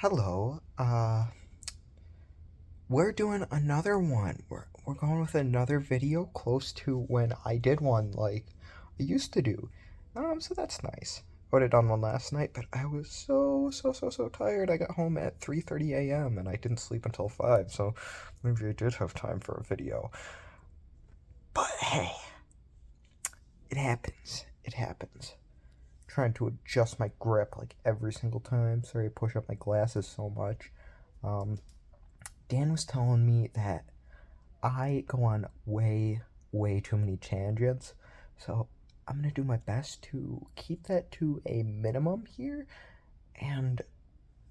Hello. We're doing another one. We're going with another video close to when I did one like I used to do. So that's nice. I would have done one last night, but I was so tired. I got home at 3:30 a.m. and I didn't sleep until 5, so maybe I did have time for a video. But hey, it happens. It happens. Trying to adjust my grip like every single time. Sorry I push up my glasses so much. Um, Dan was telling me that I go on way too many tangents, so I'm gonna do my best to keep that to a minimum here, and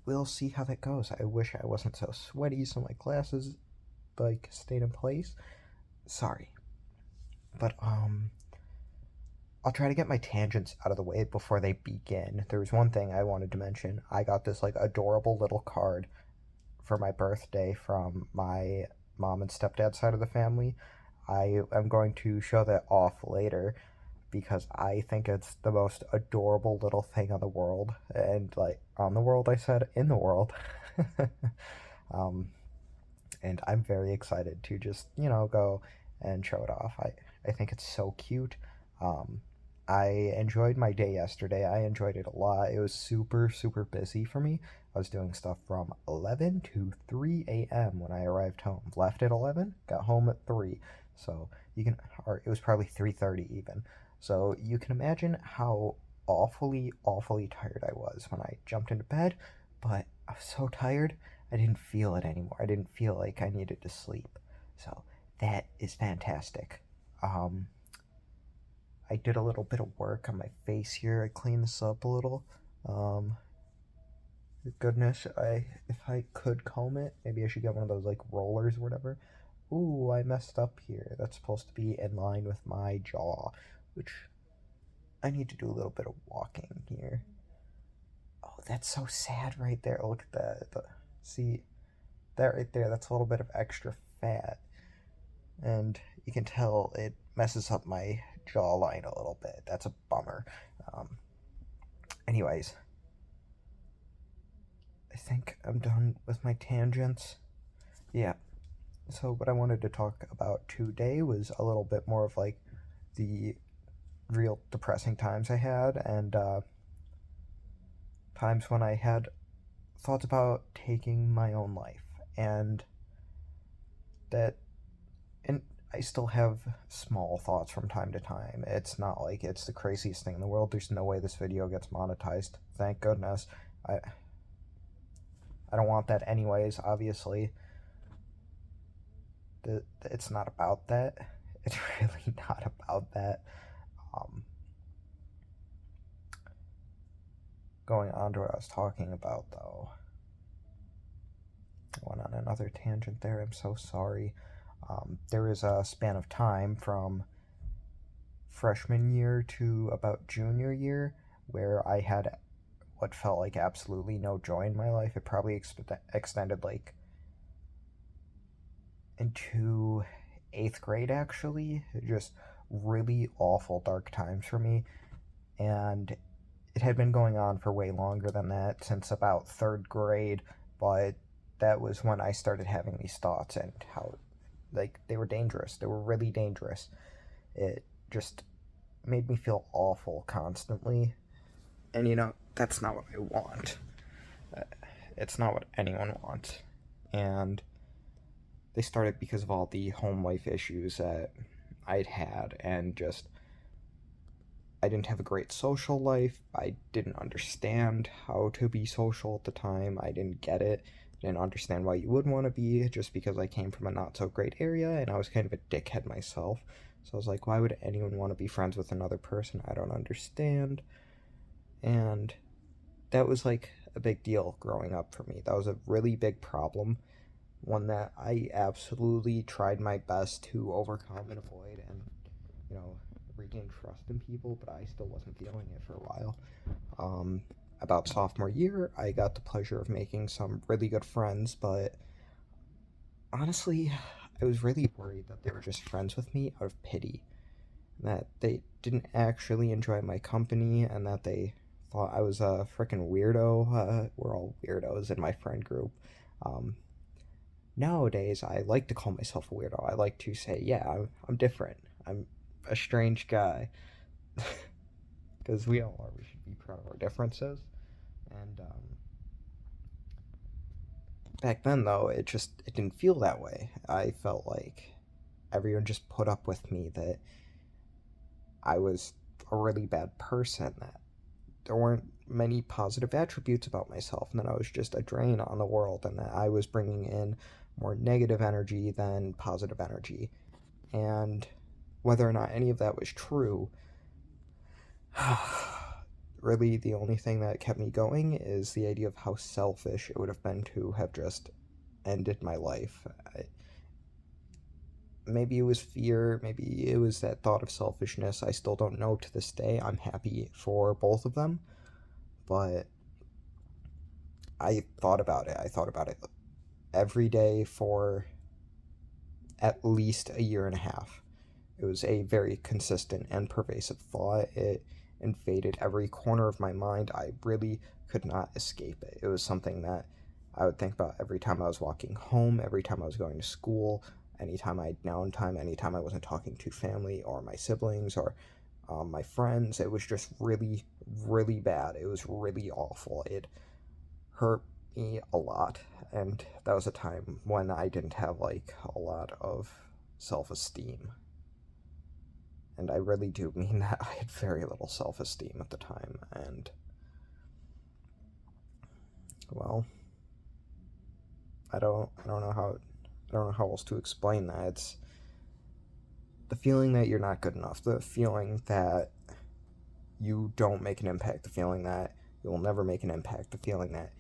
we'll see how that goes. I wish I wasn't so sweaty, so my glasses like stayed in place. Sorry, but I'll try to get my tangents out of the way before they begin. There was one thing I wanted to mention. I got this like adorable little card for my birthday from my mom and stepdad's side of the family. I am going to show that off later because I think it's the most adorable little thing on the world. And like on the world, I said in the world. um, and I'm very excited to just, go and show it off. I think it's so cute. Um, I enjoyed my day yesterday. I enjoyed it a lot. It was super busy for me. I was doing stuff from 11 to 3 a.m. when I arrived home. Left at 11, got home at 3. So you can, or it was probably 3:30 even. So you can imagine how awfully tired I was when I jumped into bed. But I was so tired, I didn't feel it anymore. I didn't feel like I needed to sleep. So that is fantastic. Um, I did a little bit of work on my face here. I cleaned this up a little. Um, Goodness, if I could comb it, maybe I should get one of those like rollers or whatever. Ooh, I messed up here. That's supposed to be in line with my jaw, which I need to do a little bit of walking here. Oh, that's so sad right there. Look at that. See that right there? That's a little bit of extra fat, and you can tell it messes up my jawline a little bit. That's a bummer. Um, Anyways, I think I'm done with my tangents. Yeah. So what I wanted to talk about today was a little bit more of like the real depressing times I had and times when I had thoughts about taking my own life and that and I still have small thoughts from time to time. It's not like it's the craziest thing in the world. There's no way this video gets monetized. Thank goodness. I don't want that anyways, obviously. It's not about that. It's really not about that. Um, Going on to what I was talking about, though. I went on another tangent there. I'm so sorry. There is a span of time from freshman year to about junior year where I had what felt like absolutely no joy in my life. It probably extended like into 8th grade, actually. Just really awful dark times for me. And it had been going on for way longer than that, since about 3rd grade, but that was when I started having these thoughts and how, like, they were dangerous. They were really dangerous. It just made me feel awful constantly. And, that's not what I want. Uh, It's not what anyone wants. And they started because of all the home life issues that I'd had, and just I didn't have a great social life. I didn't understand how to be social at the time. I didn't get it. I didn't understand why you would want to be just because I came from a not so great area and I was kind of a dickhead myself. So I was like, why would anyone want to be friends with another person I don't understand? And that was like a big deal growing up for me. That was a really big problem, one that I absolutely tried my best to overcome and avoid and, you know, regain trust in people, but I still wasn't feeling it for a while. About sophomore year, I got the pleasure of making some really good friends, but honestly, I was really worried that they were just friends with me out of pity, that they didn't actually enjoy my company, and that they thought I was a freaking weirdo. We're all weirdos in my friend group. Um, Nowadays, I like to call myself a weirdo. I like to say, yeah, I'm different. I'm a strange guy. Because we all are. We should be proud of our differences. And back then, though, it didn't feel that way. I felt like everyone just put up with me, that I was a really bad person, that there weren't many positive attributes about myself, and that I was just a drain on the world, and that I was bringing in more negative energy than positive energy. And whether or not any of that was true, really the only thing that kept me going is the idea of how selfish it would have been to have just ended my life. Maybe it was fear, maybe it was that thought of selfishness. I still don't know to this day. I'm happy for both of them, but I thought about it. I thought about it every day for at least a year and a half. It was a very consistent and pervasive thought. It invaded every corner of my mind. I really could not escape it. It was something that I would think about every time I was walking home, every time I was going to school, anytime I had downtime, anytime I wasn't talking to family or my siblings or my friends. It was just really, really bad. It was really awful. It hurt me a lot, and that was a time when I didn't have like a lot of self-esteem. And I really do mean that. I had very little self-esteem at the time, and well, I don't know how else to explain that. It's the feeling that you're not good enough, the feeling that you don't make an impact, the feeling that you will never make an impact, the feeling that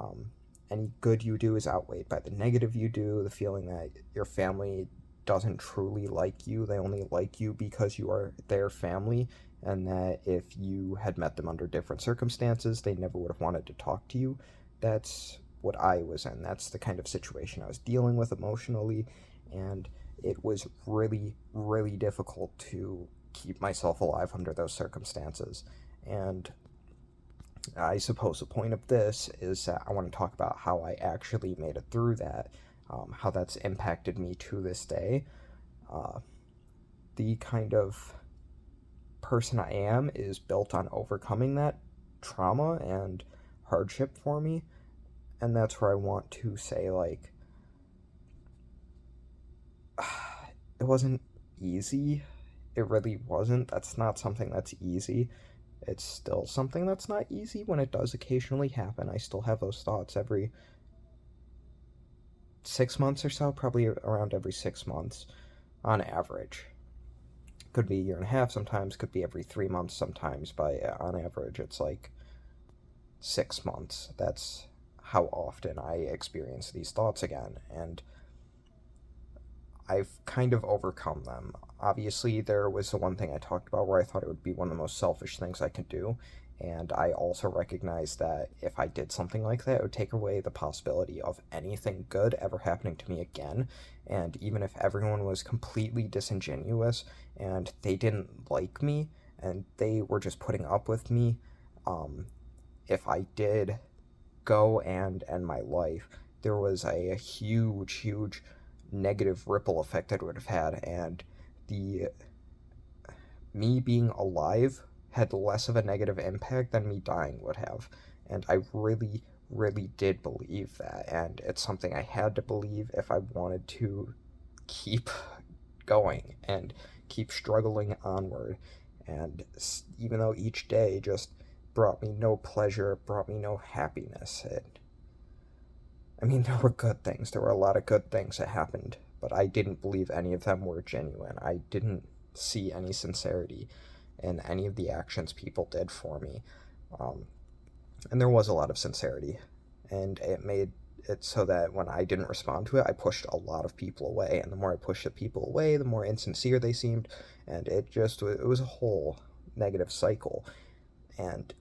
um, any good you do is outweighed by the negative you do, the feeling that your family doesn't truly like you, they only like you because you are their family, and that if you had met them under different circumstances, they never would have wanted to talk to you. That's what I was in. That's the kind of situation I was dealing with emotionally, and it was really, really difficult to keep myself alive under those circumstances. And I suppose the point of this is that I want to talk about how I actually made it through that, how that's impacted me to this day. Uh, the kind of person I am is built on overcoming that trauma and hardship for me. And that's where I want to say, like, it wasn't easy. It really wasn't. That's not something that's easy. It's still something that's not easy when it does occasionally happen. I still have those thoughts every 6 months or so, probably around every 6 months on average. Could be a year and a half sometimes, could be every 3 months sometimes, but on average, it's like 6 months. That's how often I experience these thoughts again, and I've kind of overcome them. Obviously, there was the one thing I talked about where I thought it would be one of the most selfish things I could do, and I also recognized that if I did something like that, it would take away the possibility of anything good ever happening to me again. And even if everyone was completely disingenuous and they didn't like me and they were just putting up with me, if I did go and end my life, there was a huge, huge negative ripple effect that it would have had, and the me being alive had less of a negative impact than me dying would have. And I really, really did believe that, and it's something I had to believe if I wanted to keep going and keep struggling onward. And even though each day just brought me no pleasure, brought me no happiness, I mean, there were good things. There were a lot of good things that happened, but I didn't believe any of them were genuine. I didn't see any sincerity in any of the actions people did for me. Um, and there was a lot of sincerity, and it made it so that when I didn't respond to it, I pushed a lot of people away. And the more I pushed the people away, the more insincere they seemed, and it was a whole negative cycle. And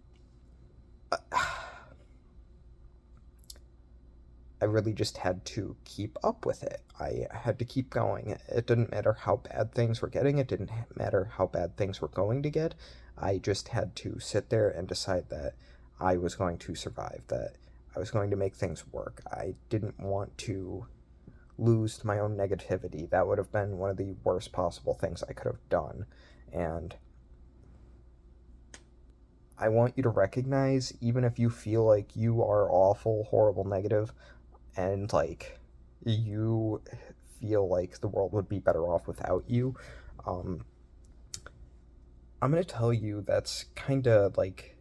I really just had to keep up with it. I had to keep going. It didn't matter how bad things were getting, it didn't matter how bad things were going to get. I just had to sit there and decide that I was going to survive, that I was going to make things work. I didn't want to lose my own negativity. That would have been one of the worst possible things I could have done. And I want you to recognize, even if you feel like you are awful, horrible, negative, and like you feel like the world would be better off without you, um, I'm gonna tell you that's kind of like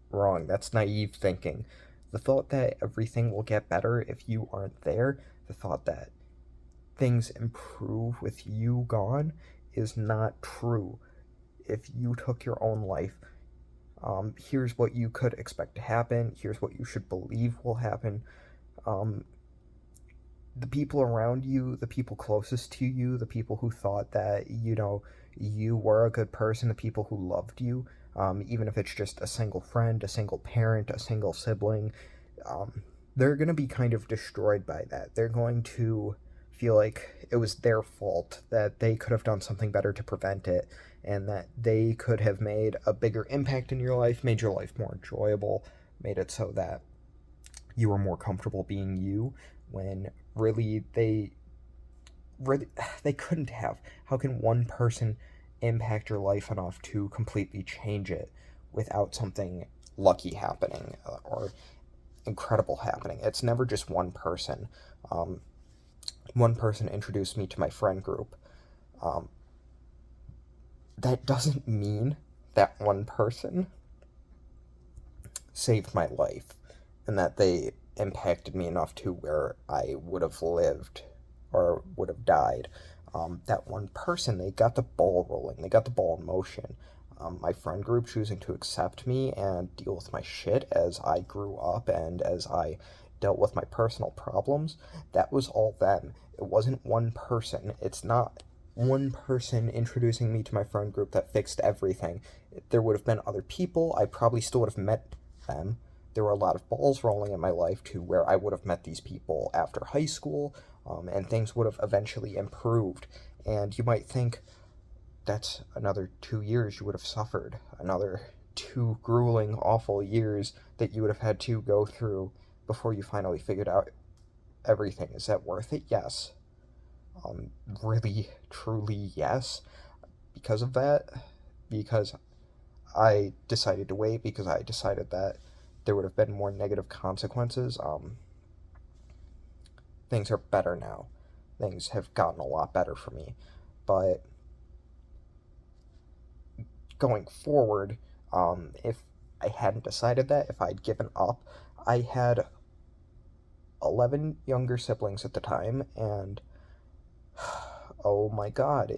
wrong. That's naive thinking. The thought that everything will get better if you aren't there, the thought that things improve with you gone, is not true. If you took your own life, here's what you could expect to happen, here's what you should believe will happen. Um, the people around you, the people closest to you, the people who thought that, you were a good person, the people who loved you, even if it's just a single friend, a single parent, a single sibling, they're going to be kind of destroyed by that. They're going to feel like it was their fault, that they could have done something better to prevent it, and that they could have made a bigger impact in your life, made your life more enjoyable, made it so that you were more comfortable being you, when really they couldn't have. How can one person impact your life enough to completely change it without something lucky happening, or incredible happening? It's never just one person. One person introduced me to my friend group. Um, that doesn't mean that one person saved my life and that they impacted me enough to where I would have lived or would have died. That one person, they got the ball rolling, they got the ball in motion. My friend group choosing to accept me and deal with my shit as I grew up and as I dealt with my personal problems, that was all them. It wasn't one person. It's not one person introducing me to my friend group that fixed everything. There would have been other people. I probably still would have met them. There were a lot of balls rolling in my life to where I would have met these people after high school, and things would have eventually improved. And you might think, that's another 2 years you would have suffered, another 2 grueling, awful years that you would have had to go through before you finally figured out everything. Is that worth it? Yes. Really, truly, yes. Because of that, because I decided to wait, because I decided that there would have been more negative consequences. Things are better now. Things have gotten a lot better for me. But going forward, if I hadn't decided that, if I'd given up, I had 11 younger siblings at the time, and oh my god,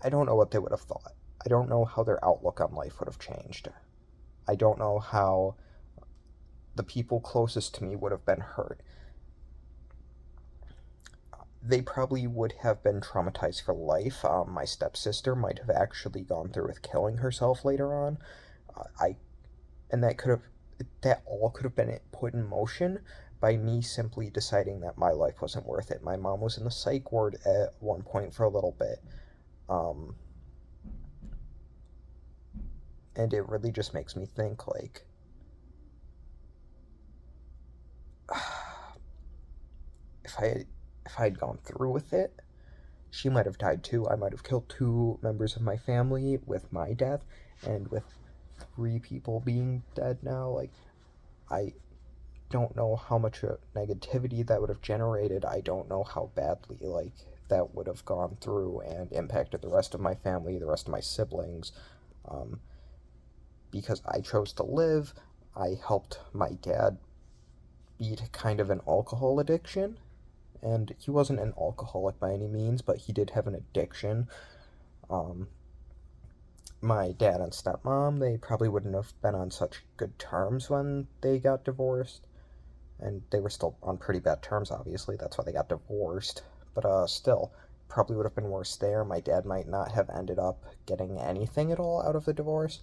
I don't know what they would have thought. I don't know how their outlook on life would have changed. I don't know how the people closest to me would have been hurt. They probably would have been traumatized for life. My stepsister might have actually gone through with killing herself later on. I and that all could have been put in motion by me simply deciding that my life wasn't worth it. My mom was in the psych ward at one point for a little bit. Um, and it really just makes me think, like, if I had gone through with it, she might have died too. I might have killed 2 members of my family with my death, and with 3 people being dead now. Like, I don't know how much negativity that would have generated. I don't know how badly, like, that would have gone through and impacted the rest of my family, the rest of my siblings. Um, because I chose to live, I helped my dad beat kind of an alcohol addiction. And he wasn't an alcoholic by any means, but he did have an addiction. Um, my dad and stepmom, they probably wouldn't have been on such good terms when they got divorced. And they were still on pretty bad terms, obviously. That's why they got divorced. But still, probably would have been worse there. My dad might not have ended up getting anything at all out of the divorce.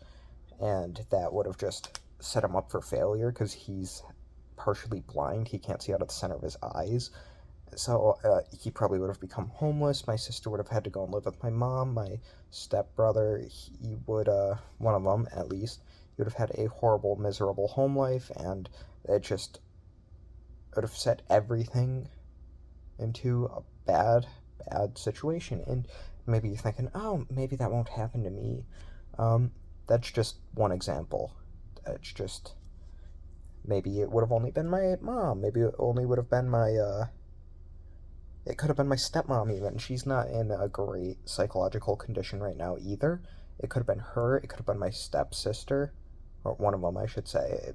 And that would have just set him up for failure, because he's partially blind. He can't see out of the center of his eyes. So he probably would have become homeless. My sister would have had to go and live with my mom. My stepbrother, he would, one of them at least, he would have had a horrible, miserable home life, and it just would have set everything into a bad, bad situation. And maybe you're thinking, oh, maybe that won't happen to me. That's just one example. It's just, maybe it would have only been my mom. Maybe it only would have been it could have been my stepmom even. She's not in a great psychological condition right now either. It could have been her. It could have been my stepsister, or one of them, I should say.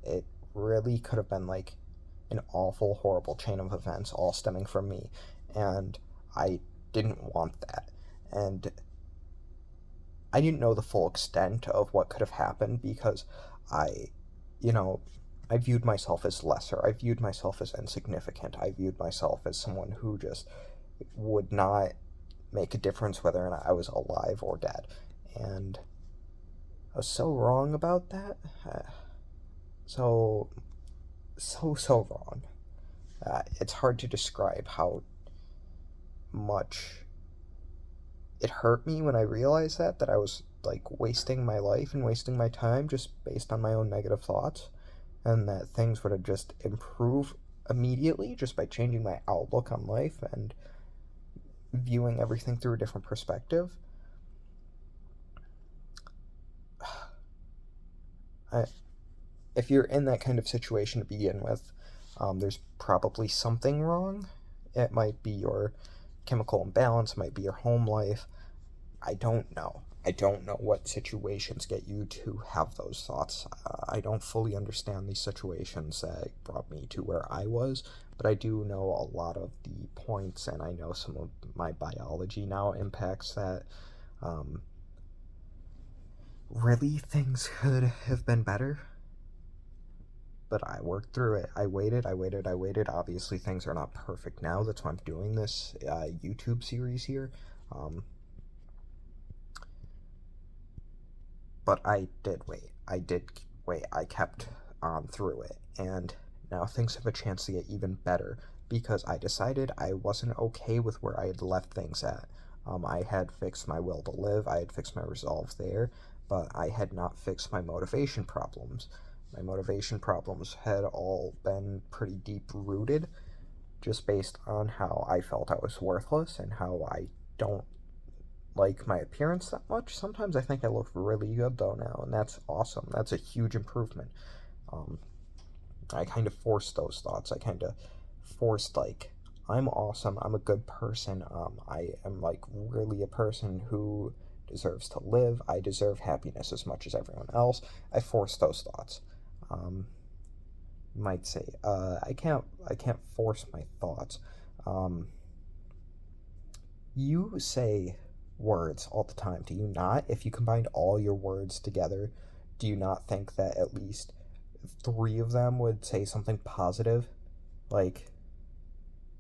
It really could have been like an awful, horrible chain of events all stemming from me. And I didn't want that. And I didn't know the full extent of what could have happened because I, I viewed myself as lesser. I viewed myself as insignificant. I viewed myself as someone who just would not make a difference whether or not I was alive or dead. And I was so wrong about that. So wrong. It's hard to describe how much it hurt me when I realized that I was like wasting my life and wasting my time just based on my own negative thoughts, and that things would have just improved immediately just by changing my outlook on life and viewing everything through a different perspective. If you're in that kind of situation to begin with, there's probably something wrong. It might be your chemical imbalance, it might be your home life. I don't know. I don't know what situations get you to have those thoughts. I don't fully understand these situations that brought me to where I was, but I do know a lot of the points, and I know some of my biology now impacts that. Really, things could have been better, but I worked through it. I waited. Obviously, things are not perfect now. That's why I'm doing this YouTube series here. But I did wait. I kept on through it. And now things have a chance to get even better because I decided I wasn't okay with where I had left things at. I had fixed my will to live, I had fixed my resolve there, but I had not fixed my motivation problems. My motivation problems had all been pretty deep rooted, just based on how I felt I was worthless and how I don't like my appearance that much. Sometimes I think I look really good though now, and that's awesome. That's a huge improvement. I kind of forced those thoughts. I kind of forced, like, I'm awesome, I'm a good person, I am, like, really a person who deserves to live, I deserve happiness as much as everyone else. I forced those thoughts. You might say, I can't force my thoughts. You say words all the time, do you not? If you combined all your words together, do you not think that at least 3 of them would say something positive? Like,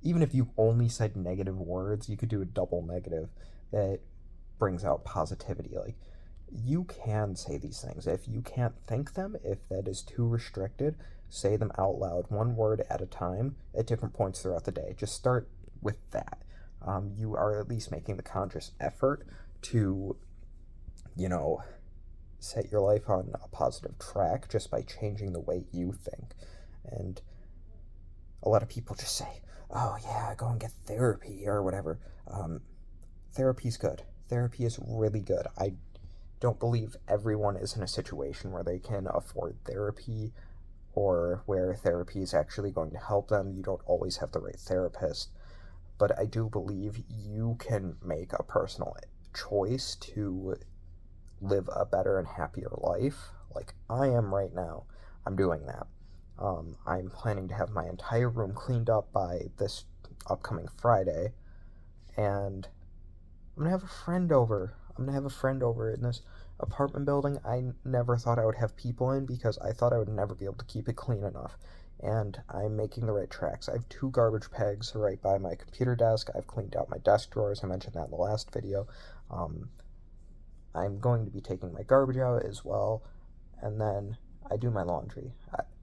even if you only said negative words, you could do a double negative that brings out positivity. Like, you can say these things. If you can't think them, if that is too restricted, say them out loud, one word at a time, at different points throughout the day. Just start with that. You are at least making the conscious effort to, set your life on a positive track just by changing the way you think. And a lot of people just say, oh yeah, go and get therapy or whatever. Therapy's good. Therapy is really good. I don't believe everyone is in a situation where they can afford therapy or where therapy is actually going to help them. You don't always have the right therapist. But I do believe you can make a personal choice to live a better and happier life. Like I am right now. I'm doing that. I'm planning to have my entire room cleaned up by this upcoming Friday, and I'm gonna have a friend over. In this apartment building I never thought I would have people in because I thought I would never be able to keep it clean enough. And I'm making the right tracks. I have 2 garbage pegs right by my computer desk. I've cleaned out my desk drawers. I mentioned that in the last video. I'm going to be taking my garbage out as well. And then I do my laundry.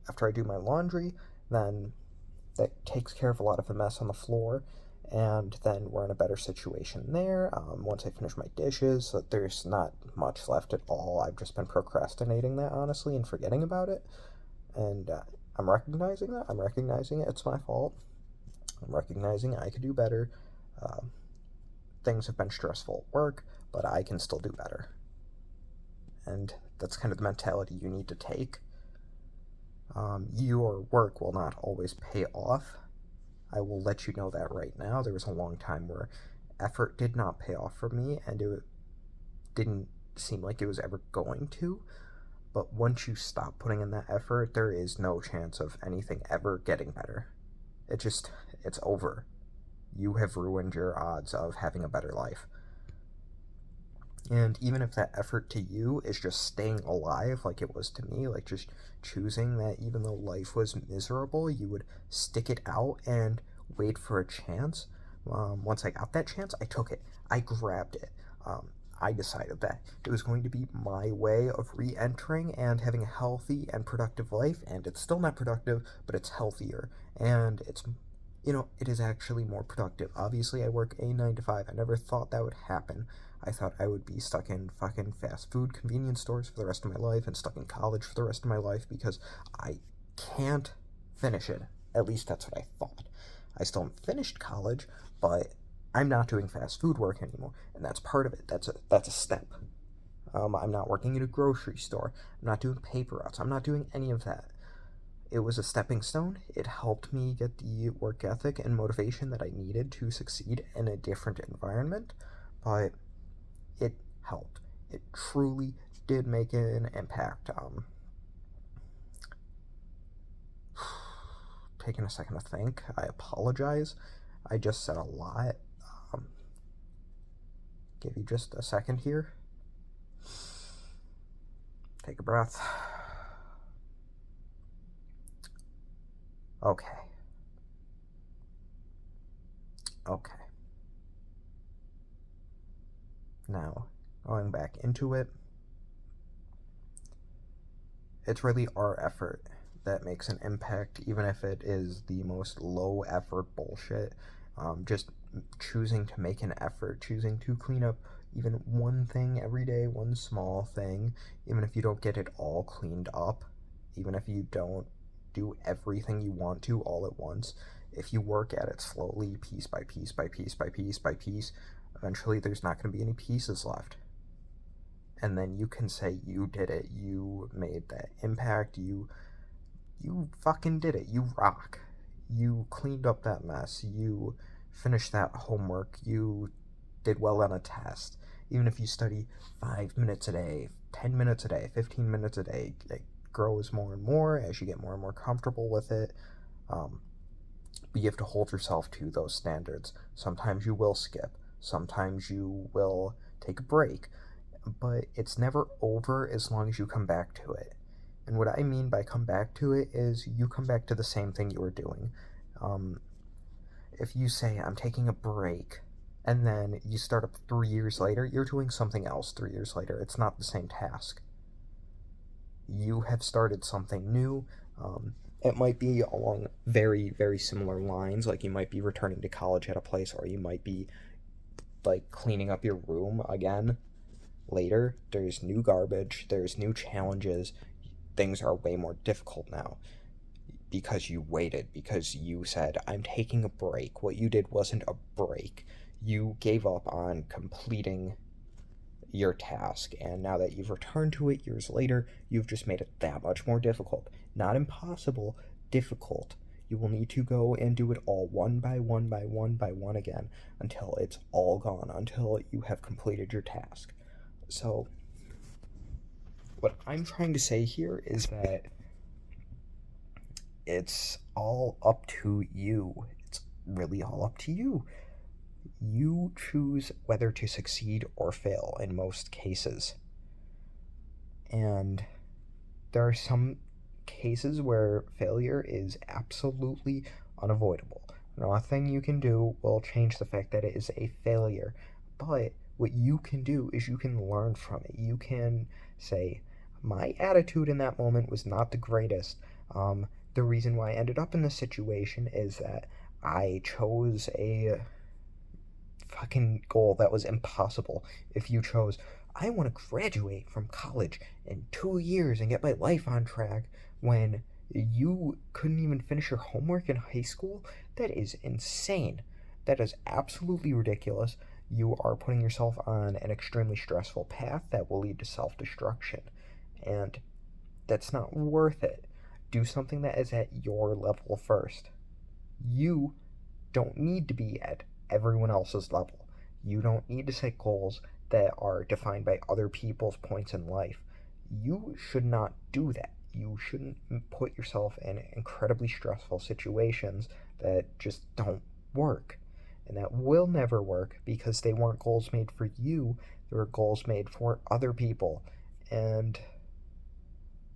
After I do my laundry, then that takes care of a lot of the mess on the floor, and then we're in a better situation there. Once I finish my dishes, so there's not much left at all. I've just been procrastinating that, honestly, and forgetting about it. And I'm recognizing that. I'm recognizing it. It's my fault. I'm recognizing I could do better. Uh, Things have been stressful at work, but I can still do better. And that's kind of the mentality you need to take. Your work will not always pay off. I will let you know that right now. There was a long time where effort did not pay off for me, and it didn't seem like it was ever going to. But once you stop putting in that effort, there is no chance of anything ever getting better. It's over. You have ruined your odds of having a better life. And even if that effort to you is just staying alive like it was to me, like just choosing that even though life was miserable, you would stick it out and wait for a chance. Once I got that chance, I took it. I grabbed it. I decided that it was going to be my way of re entering and having a healthy and productive life. And it's still not productive, but it's healthier. And it is actually more productive. Obviously, I work a 9 to 5. I never thought that would happen. I thought I would be stuck in fucking fast food convenience stores for the rest of my life and stuck in college for the rest of my life because I can't finish it. At least that's what I thought. I still haven't finished college, but I'm not doing fast food work anymore, and that's part of it. That's a step. I'm not working at a grocery store. I'm not doing paper routes. I'm not doing any of that. It was a stepping stone. It helped me get the work ethic and motivation that I needed to succeed in a different environment, but it helped. It truly did make an impact. Taking a second to think. I apologize. I just said a lot. Give you just a second here. Take a breath. Okay. Okay. Now, going back into it, it's really our effort that makes an impact, even if it is the most low effort bullshit. Just choosing to make an effort, choosing to clean up even one thing every day, one small thing, even if you don't get it all cleaned up, even if you don't do everything you want to all at once, if you work at it slowly, piece by piece by piece by piece by piece, eventually there's not going to be any pieces left. And then you can say you did it, you made that impact, you fucking did it, you rock. You cleaned up that mess, you finished that homework, you did well on a test. Even if you study 5 minutes a day, 10 minutes a day, 15 minutes a day, it grows more and more as you get more and more comfortable with it. But you have to hold yourself to those standards. Sometimes you will skip, sometimes you will take a break, but it's never over as long as you come back to it. And what I mean by come back to it is you come back to the same thing you were doing. If you say, I'm taking a break, and then you start up 3 years later, you're doing something else 3 years later. It's not the same task. You have started something new. It might be along very, very similar lines, like you might be returning to college at a place, or you might be like cleaning up your room again later. There's new garbage, there's new challenges. Things are way more difficult now because you waited, because you said, I'm taking a break. What you did wasn't a break. You gave up on completing your task, and now that you've returned to it years later, you've just made it that much more difficult. Not impossible, difficult. You will need to go and do it all one by one by one by one again until it's all gone, until you have completed your task. So, what I'm trying to say here is that it's all up to you. It's really all up to you. You choose whether to succeed or fail in most cases. And there are some cases where failure is absolutely unavoidable. Nothing you can do will change the fact that it is a failure. But what you can do is you can learn from it. You can say, my attitude in that moment was not the greatest. The reason why I ended up in this situation is that I chose a fucking goal that was impossible. If you chose, I want to graduate from college in 2 years and get my life on track, when you couldn't even finish your homework in high school, that is insane. That is absolutely ridiculous. You are putting yourself on an extremely stressful path that will lead to self destruction. And that's not worth it. Do something that is at your level first. You don't need to be at everyone else's level. You don't need to set goals that are defined by other people's points in life. You should not do that. You shouldn't put yourself in incredibly stressful situations that just don't work. And that will never work because they weren't goals made for you, they were goals made for other people. And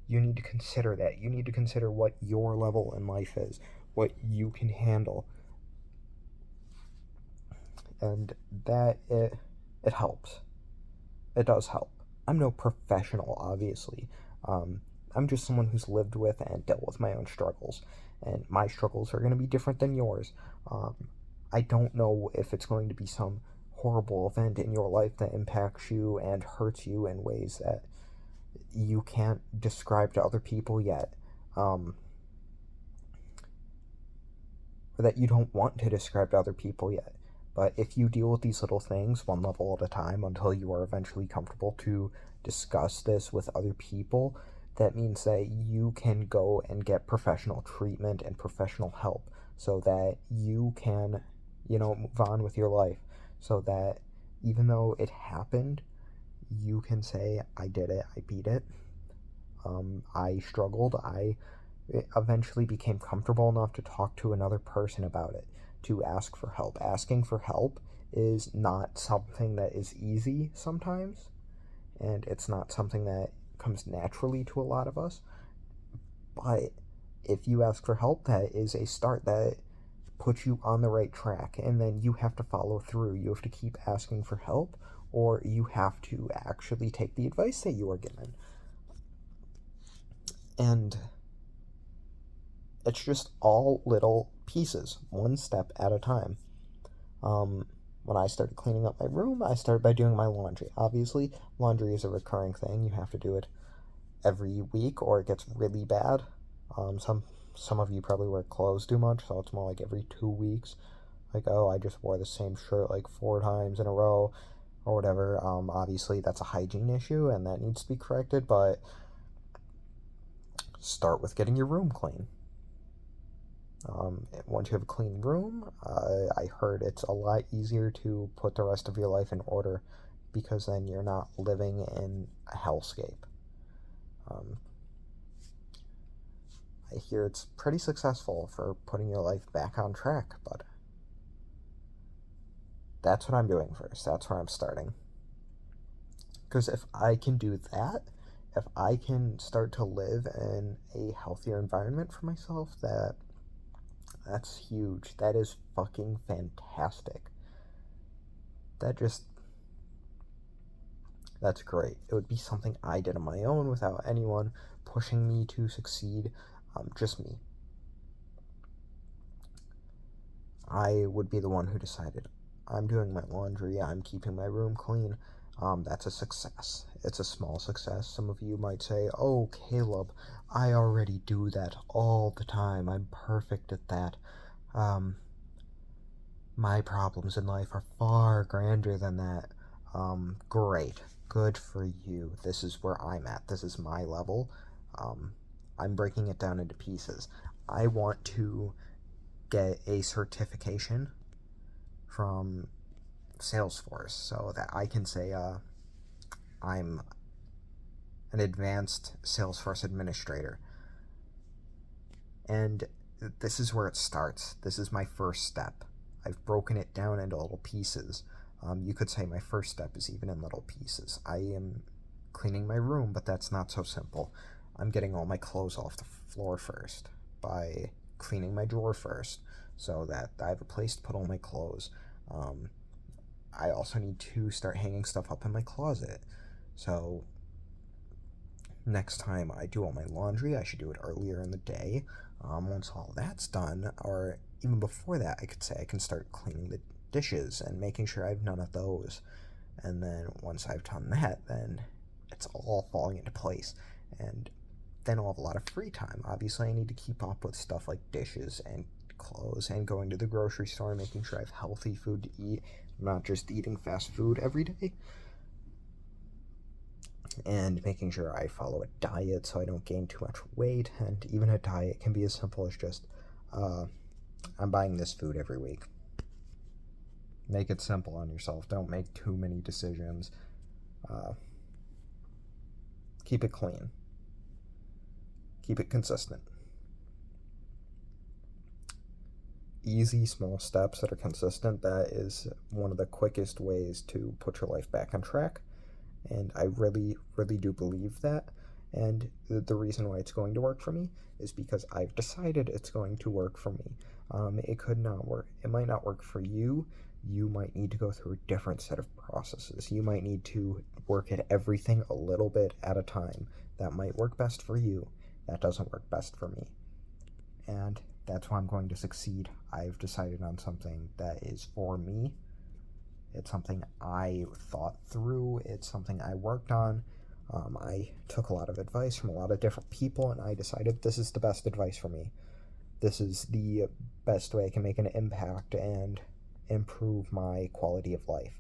you need to consider that. You need to consider what your level in life is, what you can handle, and that it helps. It does help. I'm no professional, obviously. Um, I'm just someone who's lived with and dealt with my own struggles, and my struggles are going to be different than yours. Um, I don't know if it's going to be some horrible event in your life that impacts you and hurts you in ways that you can't describe to other people yet, um, or that you don't want to describe to other people yet. But if you deal with these little things one level at a time until you are eventually comfortable to discuss this with other people, that means that you can go and get professional treatment and professional help so that you can, move on with your life. So that even though it happened, you can say, I did it, I beat it, I struggled, I eventually became comfortable enough to talk to another person about it, to ask for help. Asking for help is not something that is easy sometimes, and it's not something that comes naturally to a lot of us. But if you ask for help, that is a start that puts you on the right track, and then you have to follow through. You have to keep asking for help, or you have to actually take the advice that you are given. And it's just all little pieces, one step at a time. Um, when I started cleaning up my room, I started by doing my laundry. Obviously, laundry is a recurring thing. You have to do it every week, or it gets really bad. Some of you probably wear clothes too much, so it's more like every 2 weeks. Like, oh, I just wore the same shirt like 4 times in a row, or whatever. Obviously, that's a hygiene issue, and that needs to be corrected. But start with getting your room clean. Once you have a clean room, I heard it's a lot easier to put the rest of your life in order, because then you're not living in a hellscape. I hear it's pretty successful for putting your life back on track, but that's what I'm doing first. That's where I'm starting. Because if I can do that, if I can start to live in a healthier environment for myself, that's huge. That is fucking fantastic. That's great. It would be something I did on my own without anyone pushing me to succeed, just me. I would be the one who decided, I'm doing my laundry, I'm keeping my room clean. That's a success. It's a small success. Some of you might say, oh, Caleb, I already do that all the time. I'm perfect at that. My problems in life are far grander than that. Great. Good for you. This is where I'm at. This is my level. I'm breaking it down into pieces. I want to get a certification from Salesforce so that I can say I'm an advanced Salesforce administrator. And this is where it starts. This is my first step. I've broken it down into little pieces. You could say my first step is even in little pieces. I am cleaning my room, but that's not so simple. I'm getting all my clothes off the floor first by cleaning my drawer first so that I have a place to put all my clothes. I also need to start hanging stuff up in my closet. So next time I do all my laundry, I should do it earlier in the day. Once all that's done, or even before that, I could say I can start cleaning the dishes and making sure I have none of those. And then once I've done that, then it's all falling into place. And then I'll have a lot of free time. Obviously, I need to keep up with stuff like dishes and clothes and going to the grocery store and making sure I have healthy food to eat. I'm not just eating fast food every day. And making sure I follow a diet so I don't gain too much weight. And even a diet can be as simple as just, I'm buying this food every week. Make it simple on yourself. Don't make too many decisions. Keep it clean. Keep it consistent. Easy, small steps that are consistent, that is one of the quickest ways to put your life back on track. And I really, really do believe that. And the reason why it's going to work for me is because I've decided it's going to work for me. It could not work. It might not work for you. You might need to go through a different set of processes. You might need to work at everything a little bit at a time. That might work best for you. That doesn't work best for me. And that's why I'm going to succeed. I've decided on something that is for me. It's something I thought through. It's something I worked on. I took a lot of advice from a lot of different people, and I decided this is the best advice for me. This is the best way I can make an impact and improve my quality of life.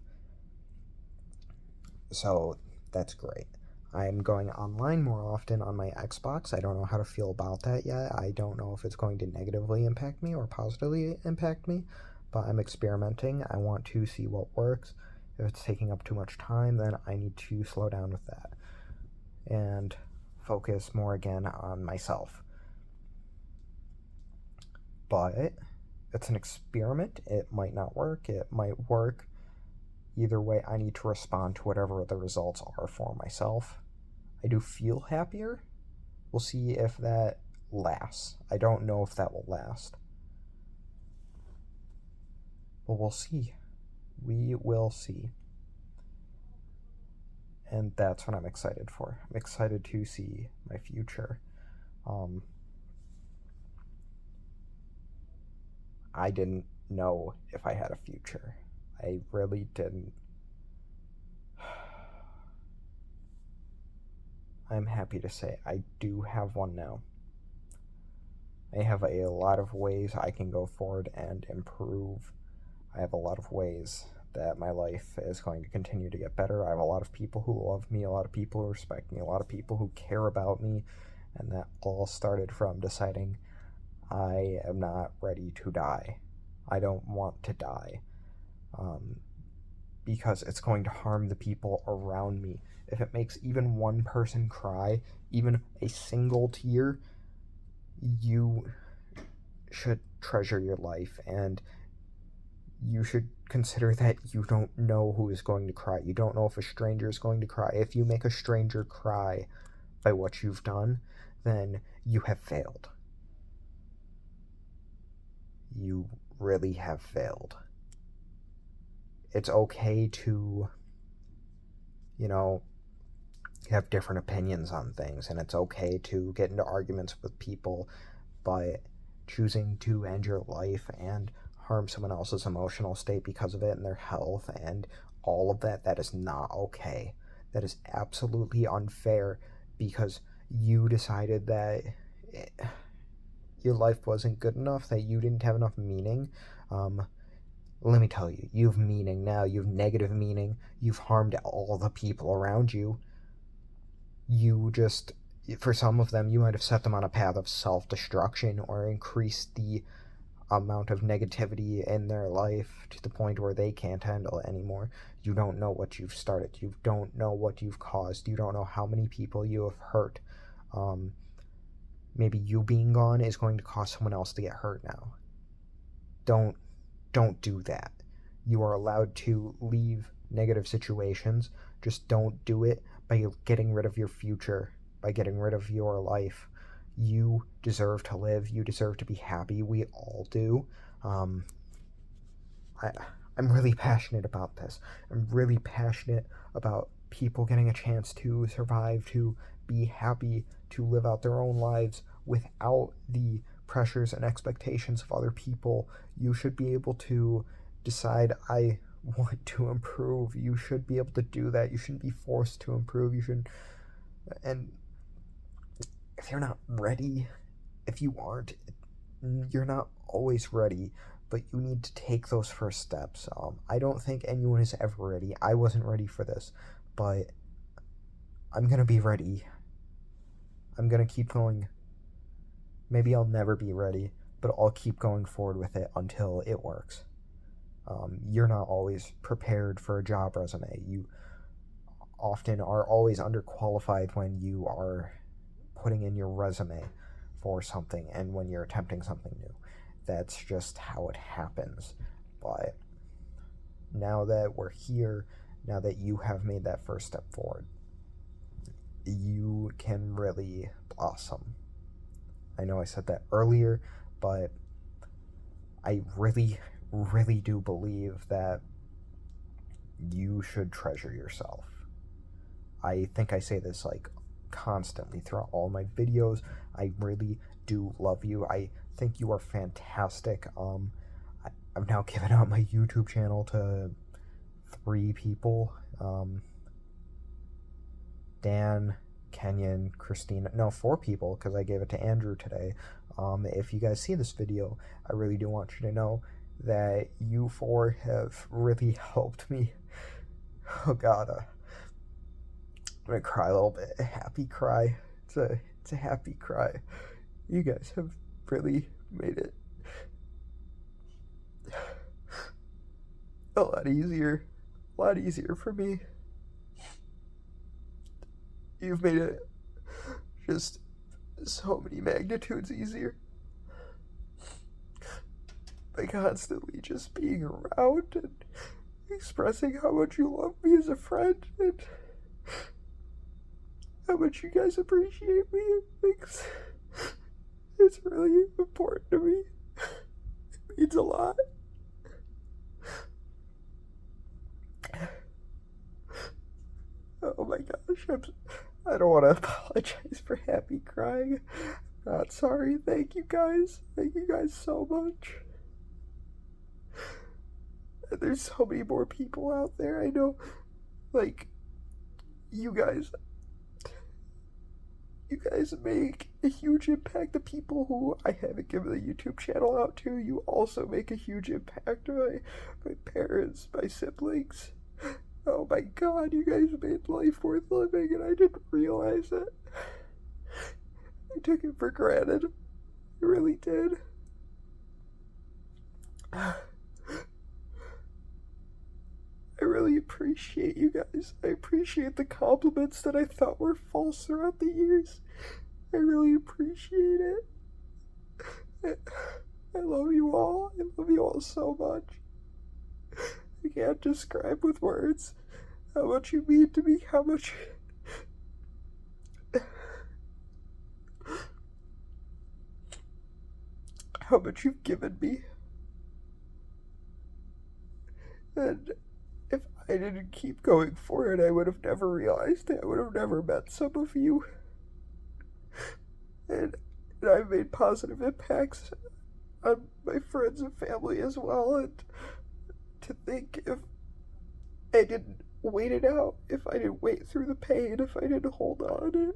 So that's great. I'm going online more often on my Xbox. I don't know how to feel about that yet. I don't know if it's going to negatively impact me or positively impact me, but I'm experimenting. I want to see what works. If it's taking up too much time, then I need to slow down with that and focus more again on myself. But it's an experiment. It might not work. It might work. Either way, I need to respond to whatever the results are for myself. I do feel happier. We'll see if that lasts. I don't know if that will last. But we'll see. We will see. And that's what I'm excited for. I'm excited to see my future. I didn't know if I had a future. I really didn't. I'm happy to say I do have one now. I have a lot of ways I can go forward and improve. I have a lot of ways that my life is going to continue to get better. I have a lot of people who love me, a lot of people who respect me, a lot of people who care about me, and that all started from deciding I am not ready to die. I don't want to die. Because it's going to harm the people around me. If it makes even one person cry, even a single tear, you should treasure your life, and you should consider that you don't know who is going to cry. You don't know if a stranger is going to cry. If you make a stranger cry by what you've done, then you have failed. You really have failed. It's okay to, have different opinions on things, and it's okay to get into arguments with people, but choosing to end your life and harm someone else's emotional state because of it and their health and all of that, that is not okay. That is absolutely unfair because you decided that your life wasn't good enough, that you didn't have enough meaning. Let me tell you, you have meaning now. You have negative meaning. You've harmed all the people around you. You just, for some of them, you might have set them on a path of self-destruction or increased the amount of negativity in their life to the point where they can't handle it anymore. You don't know what you've started. You don't know what you've caused. You don't know how many people you have hurt. Maybe you being gone is going to cause someone else to get hurt now. Don't do that. You are allowed to leave negative situations. Just don't do it by getting rid of your future, by getting rid of your life. You deserve to live. You deserve to be happy. We all do. I'm really passionate about this. I'm really passionate about people getting a chance to survive, to be happy to live out their own lives without the pressures and expectations of other people. You should be able to decide, I want to improve. You should be able to do that. You shouldn't be forced to improve. You should, and if you're not ready, if you aren't, you're not always ready, but you need to take those first steps. I don't think anyone is ever ready. I wasn't ready for this, but I'm gonna be ready. I'm gonna keep going. Maybe I'll never be ready, but I'll keep going forward with it until it works. You're not always prepared for a job resume. You often are always underqualified when you are putting in your resume for something and when you're attempting something new. That's just how it happens. But now that we're here, now that you have made that first step forward, you can really blossom. I know I said that earlier, but I really, really do believe that you should treasure yourself. I think I say this like constantly throughout all my videos. I really do love you. I think you are fantastic. I've now given out my YouTube channel to 3 people. Dan, Kenyon, Christina, no, 4 people, because I gave it to Andrew today. If you guys see this video, I really do want you to know that you 4 have really helped me. Oh god, I'm gonna cry a little bit. A happy cry. It's a happy cry. You guys have really made it a lot easier for me. You've made it just so many magnitudes easier by constantly just being around and expressing how much you love me as a friend and how much you guys appreciate me. It's really important to me. It means a lot. Oh my gosh, I don't want to apologize for happy crying. I'm not sorry. Thank you guys. Thank you guys so much. And there's so many more people out there. I know, like, you guys make a huge impact. The people who I haven't given the YouTube channel out to, you also make a huge impact. My parents, my siblings. Oh my god, you guys made life worth living and I didn't realize it. I took it for granted. I really did. I really appreciate you guys. I appreciate the compliments that I thought were false throughout the years. I really appreciate it. I love you all. I love you all so much. I can't describe with words how much you mean to me, how much you've given me. And if I didn't keep going forward, I would have never realized it. I would have never met some of you. And I've made positive impacts on my friends and family as well. And to think, if I didn't wait it out, if I didn't wait through the pain, if I didn't hold on,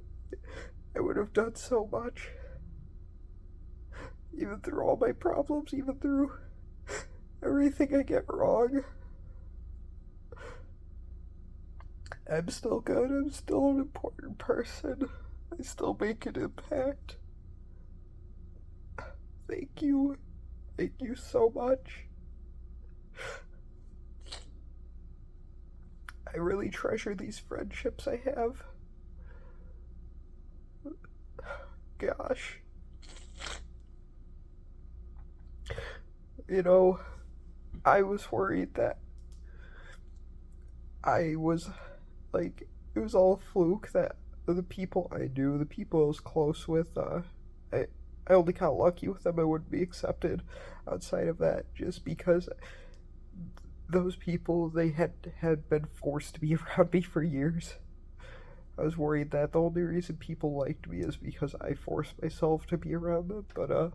I would have done so much. Even through all my problems, even through everything I get wrong, I'm still good. I'm still an important person. I still make an impact. Thank you. Thank you so much. I really treasure these friendships I have. Gosh. You know, I was worried that it was all a fluke, that the people I knew, the people I was close with, I only got lucky with them. I wouldn't be accepted outside of that, just because those people, they had been forced to be around me for years. I was worried that the only reason people liked me is because I forced myself to be around them, but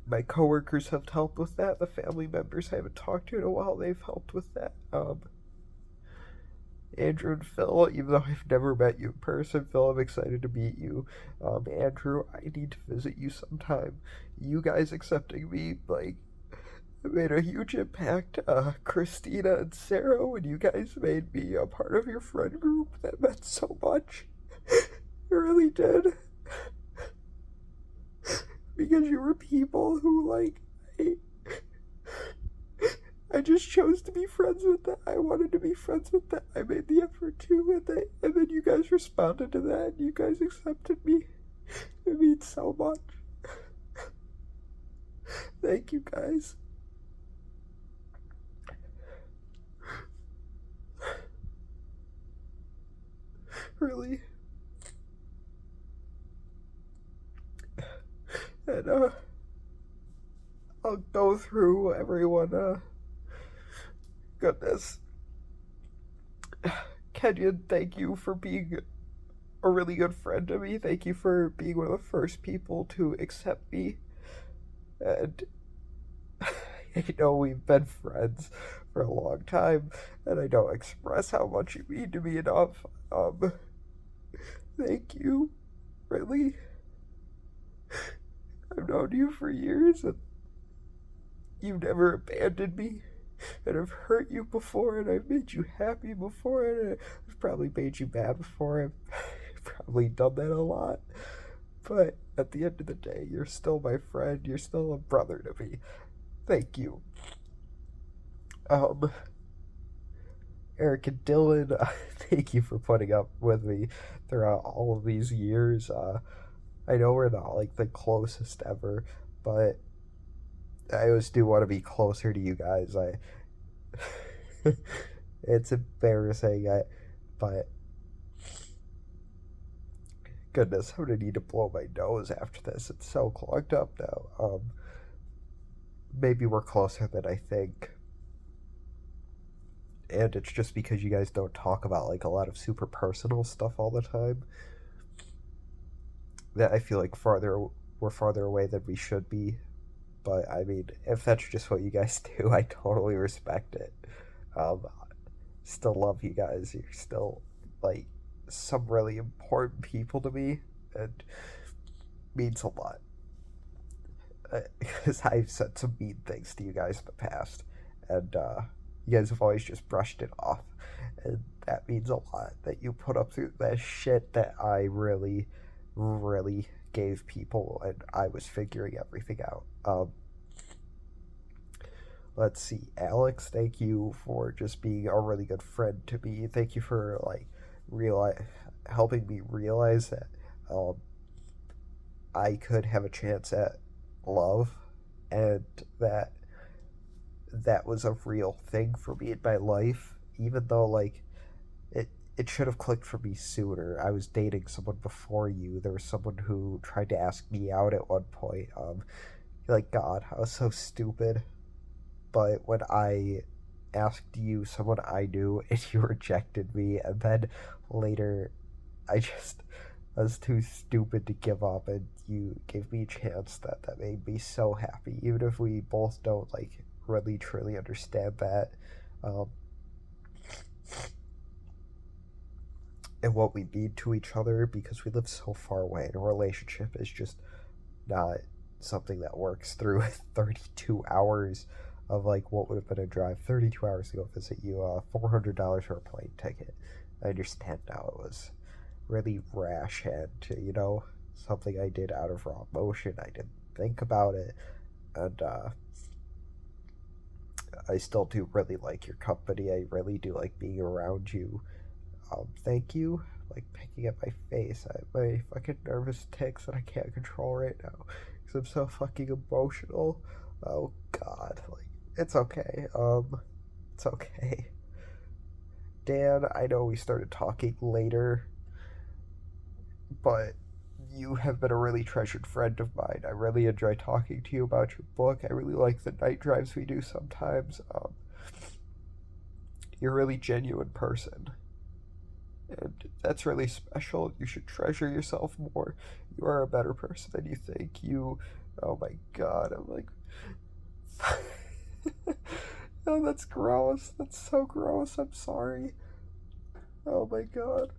my coworkers have helped with that. The family members I haven't talked to in a while, they've helped with that. Andrew and Phil, even though I've never met you in person, Phil, I'm excited to meet you. Andrew, I need to visit you sometime. You guys accepting me, like, made a huge impact. Christina and Sarah, when you guys made me a part of your friend group, that meant so much. It really did. Because you were people who, like, I just chose to be friends with them. I wanted to be friends with them. I made the effort to, and then you guys responded to that, and you guys accepted me. It means so much. Thank you, guys. Really. And, I'll go through everyone, goodness. Kenyon, thank you for being a really good friend to me. Thank you for being one of the first people to accept me. And I know we've been friends for a long time, and I don't express how much you mean to me enough. Thank you. Really. I've known you for years, and you've never abandoned me. And I've hurt you before, and I've made you happy before, and I've probably made you mad before. I've probably done that a lot. But at the end of the day, you're still my friend. You're still a brother to me. Thank you. Eric and Dylan, thank you for putting up with me throughout all of these years. I know we're not like the closest ever, but I always do want to be closer to you guys. It's embarrassing, but goodness, I'm gonna need to blow my nose after this. It's so clogged up now. Maybe we're closer than I think. And it's just because you guys don't talk about like a lot of super personal stuff all the time that I feel like we're farther away than we should be. But I mean, if that's just what you guys do, I totally respect it. Still love you guys. You're still like some really important people to me, and means a lot. Because I've said some mean things to you guys in the past, and you guys have always just brushed it off, and that means a lot. That you put up through that shit that I really, really gave people, and I was figuring everything out. Let's see, Alex, thank you for just being a really good friend to me. Thank you for like helping me realize that I could have a chance at love, and that was a real thing for me in my life, even though like it should have clicked for me sooner. I was dating someone before you. There was someone who tried to ask me out at one point. Like, God, I was so stupid. But when I asked you, someone I knew, and you rejected me, and then later I was too stupid to give up, and you gave me a chance, that made me so happy. Even if we both don't like really truly understand that, and what we mean to each other, because we live so far away, and a relationship is just not something that works through 32 hours of like what would have been a drive 32 hours to go visit you, $400 for a plane ticket. I understand now it was really rash, and something I did out of raw emotion. I didn't think about it, and I still do really like your company. I really do like being around you. Thank you. Like picking at my face. I have my fucking nervous tics that I can't control right now because I'm so fucking emotional. Oh God, like it's okay. It's okay. Dan, I know we started talking later, but you have been a really treasured friend of mine. I really enjoy talking to you about your book. I really like the night drives we do sometimes. You're a really genuine person. And that's really special. You should treasure yourself more. You are a better person than you think. Oh my god, I'm like, oh, that's gross. That's so gross. I'm sorry. Oh my god.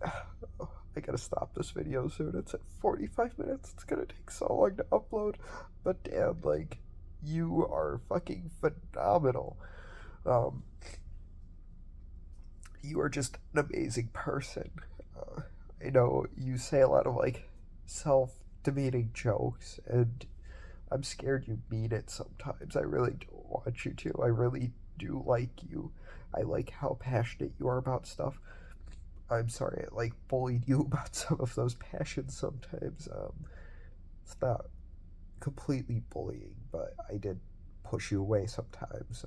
I gotta stop this video soon. It's at 45 minutes. It's gonna take so long to upload. But damn, like, you are fucking phenomenal. Um, you are just an amazing person. Uh, I know you say a lot of like self-demeaning jokes, and I'm scared you mean it sometimes. I really don't want you to. I really do like you. I like how passionate you are about stuff. I'm sorry I like bullied you about some of those passions sometimes. It's not completely bullying, but I did push you away sometimes.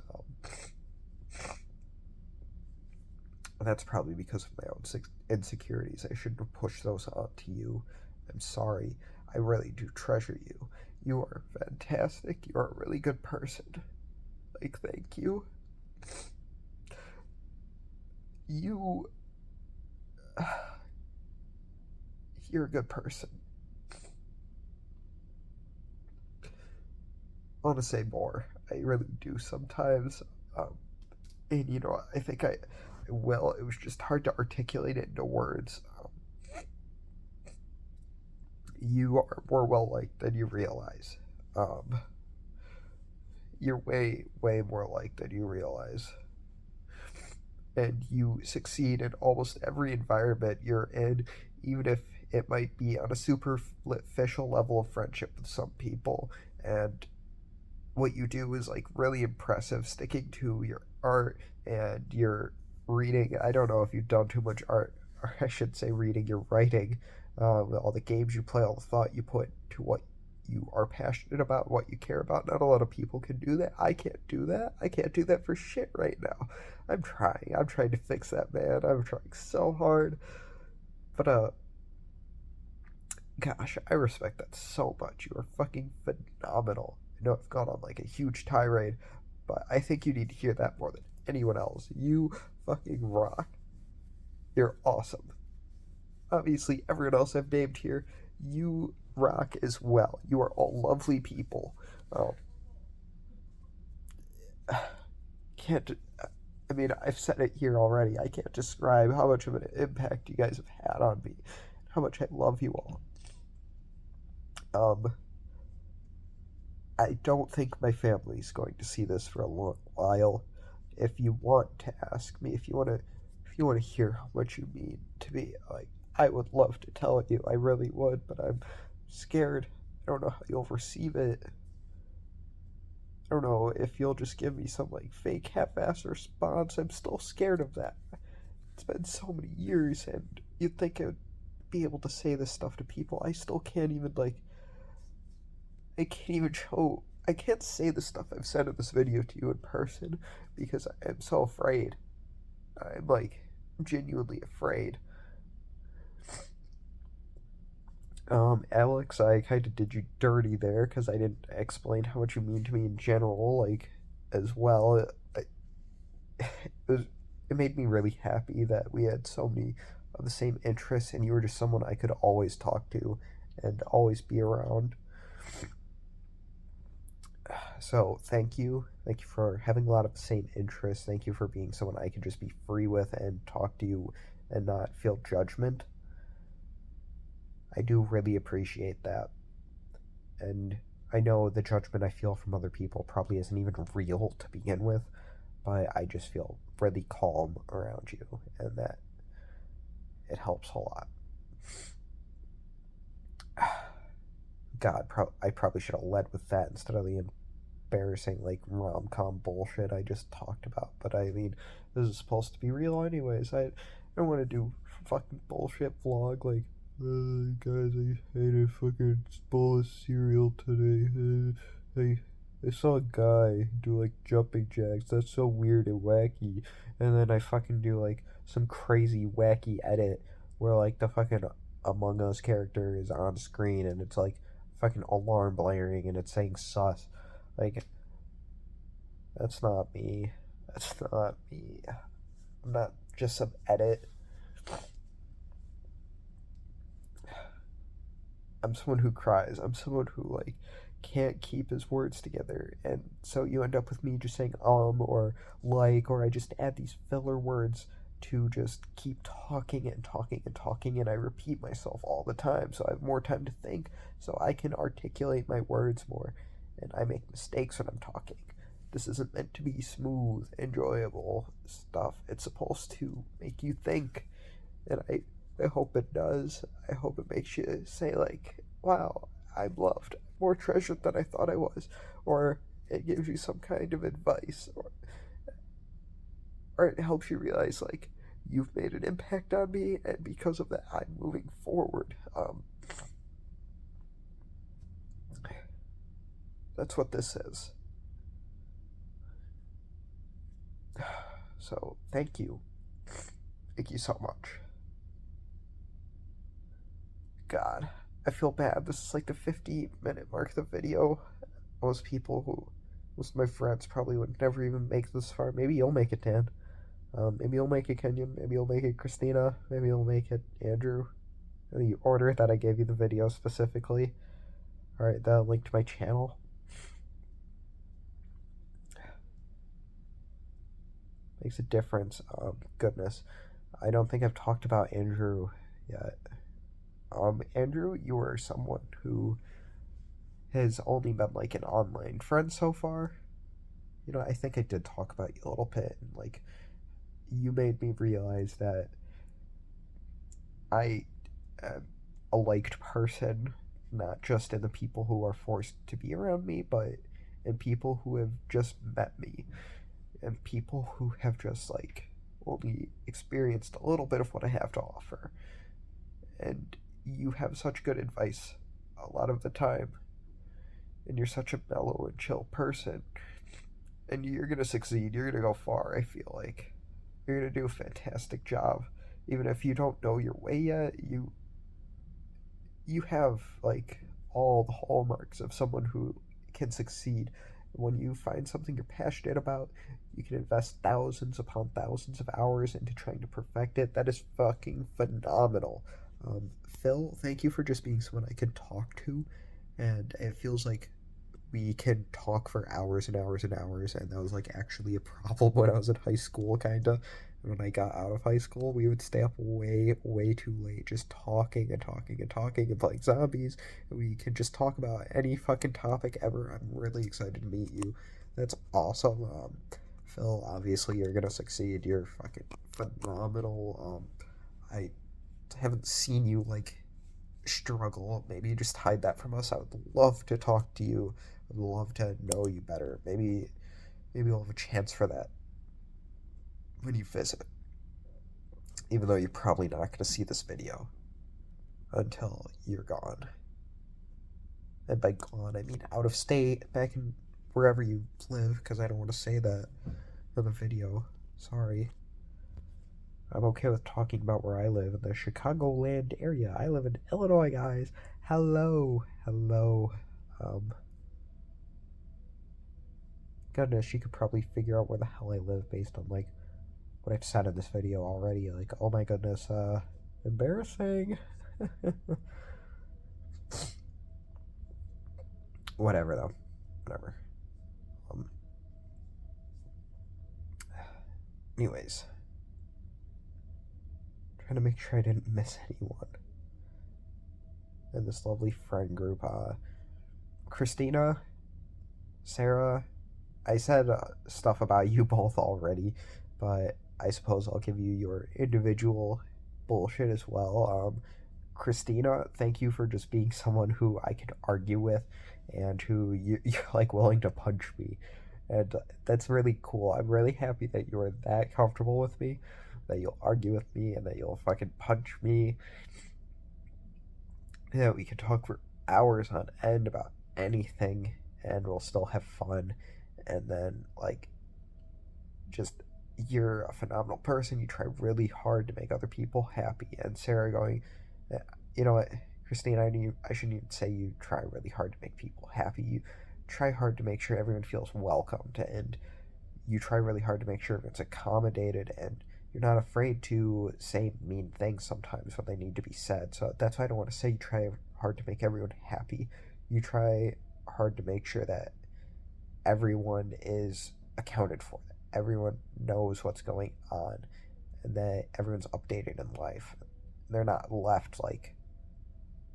That's probably because of my own insecurities. I shouldn't have pushed those onto you. I'm sorry. I really do treasure you. You are fantastic. You are a really good person. Like, thank you. You. You're a good person. I want to say more. I really do sometimes. Um, and, I think I will. It was just hard to articulate it into words. You are more well liked than you realize. Um, you're way, way more liked than you realize. And you succeed in almost every environment you're in, even if it might be on a superficial level of friendship with some people. And what you do is like really impressive, sticking to your art and your reading. I don't know if you've done too much art, or I should say reading, your writing, all the games you play, all the thought you put to what you are passionate about, what you care about. Not a lot of people can do that. I can't do that. I can't do that for shit right now. I'm trying. I'm trying to fix that, man. I'm trying so hard. But gosh, I respect that so much. You are fucking phenomenal. I know I've gone on like a huge tirade, but I think you need to hear that more than anyone else. You fucking rock. You're awesome. Obviously, everyone else I've named here, you rock as well. You are all lovely people. Um, can't. I mean, I've said it here already. I can't describe how much of an impact you guys have had on me, how much I love you all. Um, I don't think my family's going to see this for a long while. If you want to ask me, if you want to hear how much you mean to me, like, I would love to tell you. I really would, but I'm scared. I don't know how you'll receive it. I don't know if you'll just give me some like fake half-ass response. I'm still scared of that. It's been so many years, and you'd think I'd be able to say this stuff to people. I still can't even like. I can't even show. I can't say the stuff I've said in this video to you in person because I'm so afraid. I'm like genuinely afraid. Alex, I kind of did you dirty there because I didn't explain how much you mean to me in general, like, as well. It was, it made me really happy that we had so many of the same interests, and you were just someone I could always talk to and always be around. So thank you. Thank you for having a lot of the same interests. Thank you for being someone I can just be free with and talk to you and not feel judgment. I do really appreciate that. And I know the judgment I feel from other people probably isn't even real to begin with, but I just feel really calm around you, and that it helps a lot. God, I probably should have led with that instead of the embarrassing like rom-com bullshit I just talked about. But I mean, this is supposed to be real anyways. I don't want to do fucking bullshit vlog like, guys, I ate a fucking bowl of cereal today. I saw a guy do like jumping jacks. That's so weird and wacky. And then I fucking do like some crazy wacky edit where like the fucking Among Us character is on screen and it's like fucking alarm blaring and it's saying sus. Like, that's not me. That's not me. I'm not just some edit. I'm someone who cries. I'm someone who like can't keep his words together, and so you end up with me just saying or like, or I just add these filler words to just keep talking and talking and talking, and I repeat myself all the time, so I have more time to think, so I can articulate my words more, and I make mistakes when I'm talking. This isn't meant to be smooth, enjoyable stuff. It's supposed to make you think, and I hope it does. I hope it makes you say like, "Wow, I'm loved, more treasured than I thought I was," or it gives you some kind of advice, or it helps you realize like you've made an impact on me, and because of that, I'm moving forward. That's what this is. So thank you so much. God, I feel bad. This is like the 50-minute mark of the video. Most of my friends probably would never even make this far. Maybe you'll make it, Dan. Maybe you'll make it, Kenyon. Maybe you'll make it, Christina. Maybe you'll make it, Andrew. The order that I gave you the video specifically. Alright, the link to my channel. Makes a difference. Goodness. I don't think I've talked about Andrew yet. Andrew, you are someone who has only been like an online friend so far. You know, I think I did talk about you a little bit, and like, you made me realize that I am a liked person, not just in the people who are forced to be around me, but in people who have just met me, and people who have just like only experienced a little bit of what I have to offer. And you have such good advice a lot of the time, and you're such a mellow and chill person, and you're gonna succeed. You're gonna go far. I feel like you're gonna do a fantastic job, even if you don't know your way yet. You have like all the hallmarks of someone who can succeed. When you find something you're passionate about, you can invest thousands upon thousands of hours into trying to perfect it. That is fucking phenomenal. Phil, thank you for just being someone I can talk to, and it feels like we can talk for hours and hours and hours, and that was like actually a problem when I was in high school, kinda. When I got out of high school, we would stay up way, way too late just talking and talking and talking and playing zombies. And we can just talk about any fucking topic ever. I'm really excited to meet you. That's awesome. Phil, obviously you're gonna succeed. You're fucking phenomenal. I haven't seen you like struggle. Maybe you just hide that from us. I would love to talk to you. I'd love to know you better. Maybe we'll have a chance for that when you visit. Even though you're probably not going to see this video until you're gone. And by gone, I mean out of state, back in wherever you live, because I don't want to say that in the video. Sorry. I'm okay with talking about where I live in the Chicagoland area. I live in Illinois, guys. Hello. Hello. Goodness, you could probably figure out where the hell I live based on, like, what I've said in this video already. Like, oh my goodness, embarrassing. Whatever, though. Whatever. Anyways. Trying to make sure I didn't miss anyone in this lovely friend group. Christina, Sarah, I said stuff about you both already, but I suppose I'll give you your individual bullshit as well. Christina, thank you for just being someone who I could argue with and who you're like willing to punch me. And that's really cool. I'm really happy that you are that comfortable with me, that you'll argue with me, and that you'll fucking punch me. Yeah, we can talk for hours on end about anything, and we'll still have fun. And then, like, just, you're a phenomenal person. You try really hard to make other people happy. And Sarah going, you know what, Christine, I shouldn't even say you try really hard to make people happy. You try hard to make sure everyone feels welcomed, and you try really hard to make sure everyone's accommodated, and You're not afraid to say mean things sometimes when they need to be said. So that's why I don't want to say you try hard to make everyone happy. You try hard to make sure that everyone is accounted for, that everyone knows what's going on, and that everyone's updated in life. They're not left like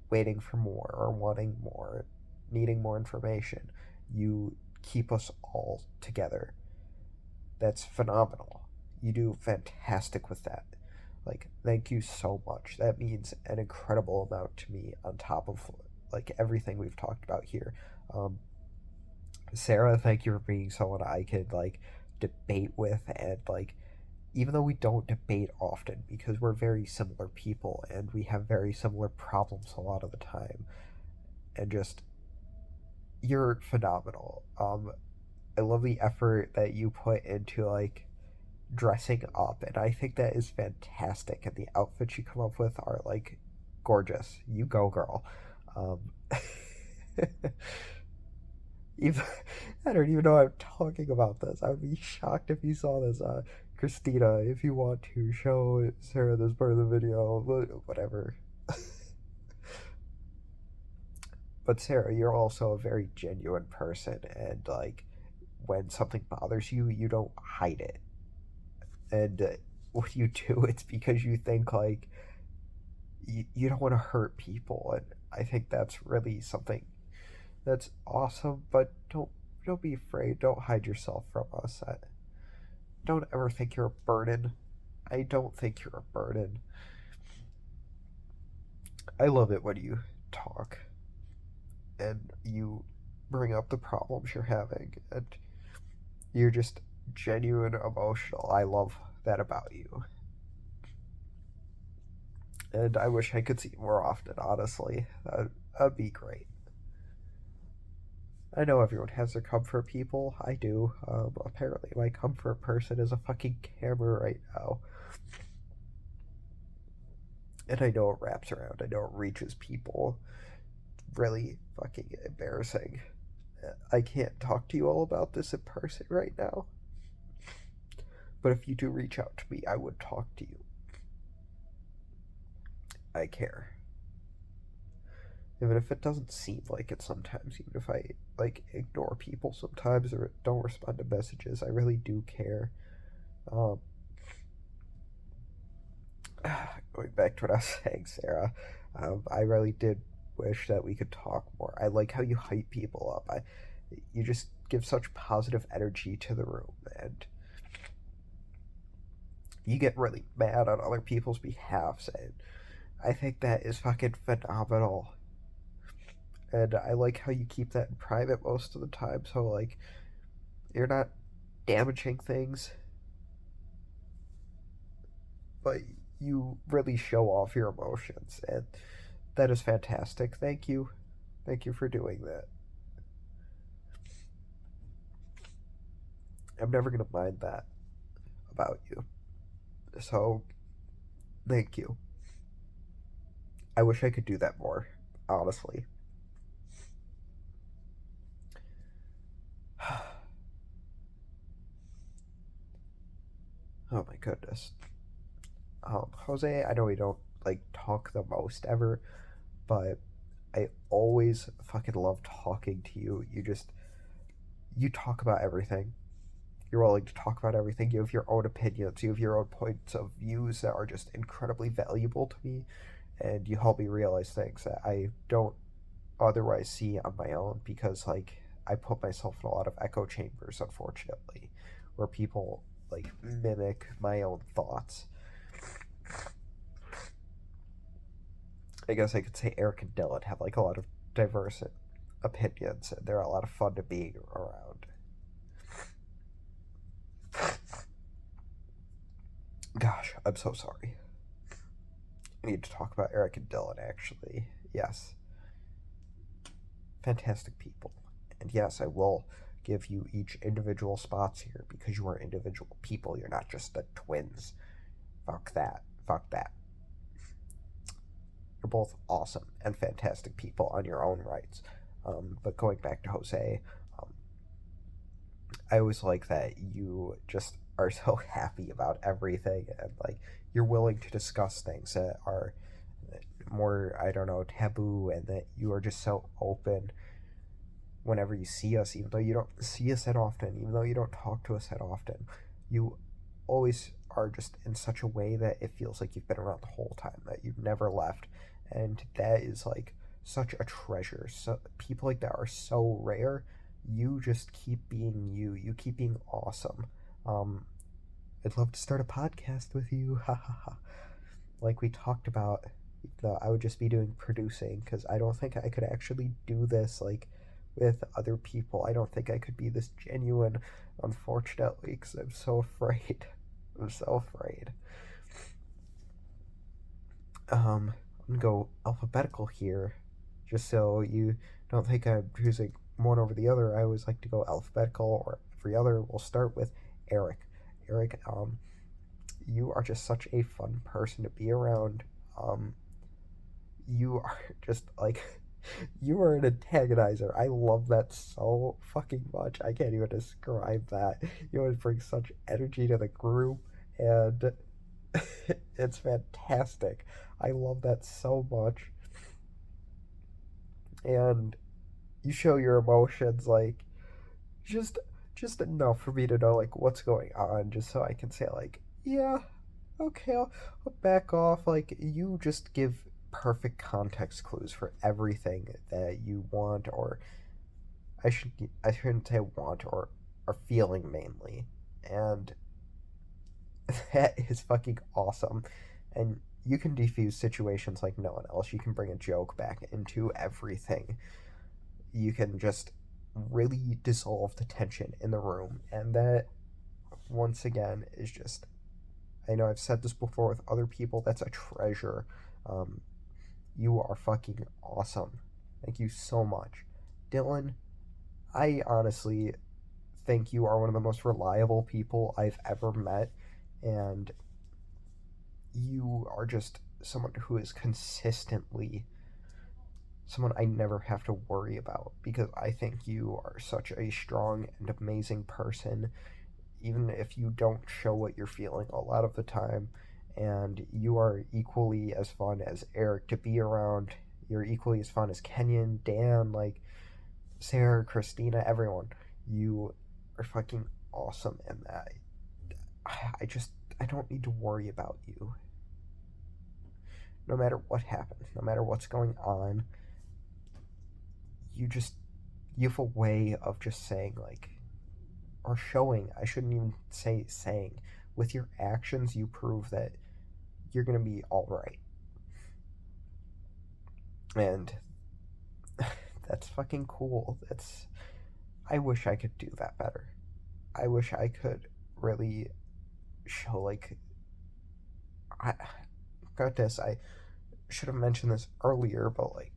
waiting for more or wanting more, needing more information. You keep us all together. That's phenomenal. You do fantastic with that. Like, thank you so much. That means an incredible amount to me on top of like everything we've talked about here. Um, Sarah, thank you for being someone I could like debate with, and like even though we don't debate often because we're very similar people and we have very similar problems a lot of the time, and just you're phenomenal. I love the effort that you put into like dressing up, and I think that is fantastic. And the outfits you come up with are like gorgeous. You go, girl. Um, even I don't even know I'm talking about this. I would be shocked if you saw this. Christina, if you want to show Sarah this part of the video, whatever. But Sarah, you're also a very genuine person, and like when something bothers you, you don't hide it. And when you do, it's because you think like you don't want to hurt people, and I think that's really something that's awesome. But don't be afraid. Don't hide yourself from us. Don't ever think you're a burden. I don't think you're a burden. I love it when you talk and you bring up the problems you're having, and you're just genuine emotional. I love that about you. And I wish I could see you more often, honestly. That'd be great. I know everyone has their comfort people. I do. Apparently, my comfort person is a fucking camera right now. And I know it wraps around. I know it reaches people. Really fucking embarrassing. I can't talk to you all about this in person right now. But if you do reach out to me, I would talk to you. I care. Even if it doesn't seem like it sometimes, even if I like ignore people sometimes or don't respond to messages, I really do care. Um, Going back to what I was saying, Sarah, I really did wish that we could talk more. I like how you hype people up. You just give such positive energy to the room, and you get really mad on other people's behalves, and I think that is fucking phenomenal. And I like how you keep that in private most of the time, so like you're not damaging things, but you really show off your emotions, and that is fantastic. Thank you for doing that. I'm never gonna mind that about you, so thank you. I wish I could do that more, honestly. Oh my goodness. Jose, I know we don't like talk the most ever, but I always fucking love talking to you. You talk about everything. You're willing to talk about everything. You have your own opinions. You have your own points of views that are just incredibly valuable to me, and you help me realize things that I don't otherwise see on my own because like I put myself in a lot of echo chambers, unfortunately, where people like mimic my own thoughts. I guess I could say Eric and Dylan have like a lot of diverse opinions, and they're a lot of fun to be around. Gosh, I'm so sorry. I need to talk about Eric and Dylan, actually. Yes. Fantastic people. And yes, I will give you each individual spots here because you are individual people. You're not just the twins. Fuck that. Fuck that. You're both awesome and fantastic people on your own rights. But going back to Jose, I always like that you just are so happy about everything, and like you're willing to discuss things that are more, I don't know, taboo, and that you are just so open whenever you see us, even though you don't see us that often, even though you don't talk to us that often. You always are just in such a way that it feels like you've been around the whole time, that you've never left. And that is like such a treasure. So people like that are so rare. You just keep being you. You keep being awesome. Um, I'd love to start a podcast with you. Ha ha ha. Like we talked about, I would just be doing producing because I don't think I could actually do this like with other people. I don't think I could be this genuine, unfortunately, because I'm so afraid. I'm so afraid. I'm gonna go alphabetical here, just so you don't think I'm choosing one over the other. I always like to go alphabetical or every other. We'll start with Eric. Eric, you are just such a fun person to be around. Um, you are just like you are an antagonizer. I love that so fucking much. I can't even describe that. You always bring such energy to the group, and it's fantastic. I love that so much. And you show your emotions like just just enough for me to know like what's going on, just so I can say like, yeah, okay, I'll back off. Like you just give perfect context clues for everything that you want, or I shouldn't say want, or are feeling mainly, and that is fucking awesome. And you can defuse situations like no one else. You can bring a joke back into everything. You can just really dissolve the tension in the room, and that once again is just, I know I've said this before with other people, that's a treasure. um, you are fucking awesome. Thank you so much. Dylan, I honestly think you are one of the most reliable people I've ever met, and you are just someone who is consistently someone I never have to worry about, because I think you are such a strong and amazing person, even if you don't show what you're feeling a lot of the time. And you are equally as fun as Eric to be around. You're equally as fun as Kenyon, Dan, like Sarah, Christina, everyone. You are fucking awesome in that. I just, I don't need to worry about you. No matter what happens, no matter what's going on, you just, you have a way of just saying, like, or showing, I shouldn't even say saying, with your actions, you prove that you're going to be alright. And that's fucking cool. That's, I wish I could do that better. I wish I could really show, like, I got this. I should have mentioned this earlier, but like,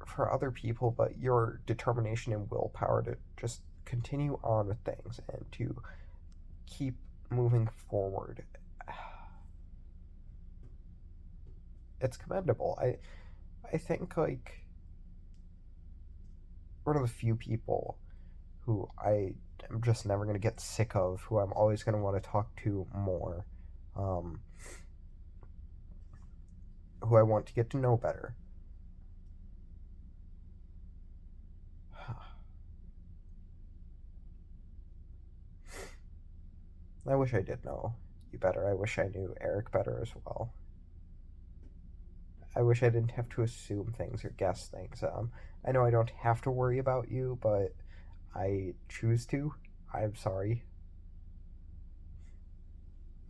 for other people, but your determination and willpower to just continue on with things and to keep moving forward. It's commendable. I think like one of the few people who I am just never gonna get sick of, who I'm always gonna want to talk to more, um, who I want to get to know better. I wish I did know you better. I wish I knew Eric better as well. I wish I didn't have to assume things or guess things. I know I don't have to worry about you, but I choose to. I'm sorry.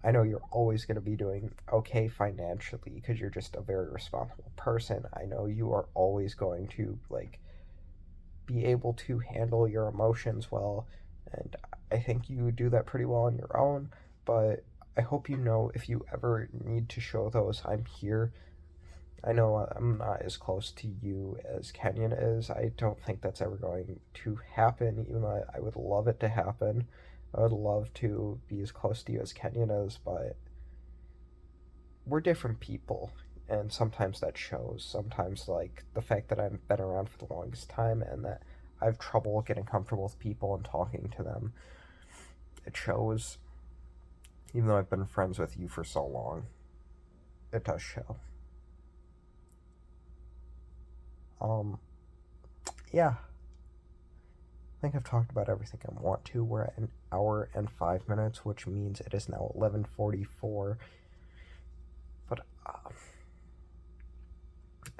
I know you're always going to be doing okay financially because you're just a very responsible person. I know you are always going to like be able to handle your emotions well, and I think you do that pretty well on your own, but I hope you know if you ever need to show those, I'm here. I know I'm not as close to you as Kenyon is. I don't think that's ever going to happen, even though I would love it to happen. I would love to be as close to you as Kenyon is, but we're different people, and sometimes that shows. Sometimes, like, the fact that I've been around for the longest time and that I have trouble getting comfortable with people and talking to them, it shows. Even though I've been friends with you for so long, it does show. Yeah, I think I've talked about everything I want to. We're at 1 hour and 5 minutes, which means it is now 11:44. But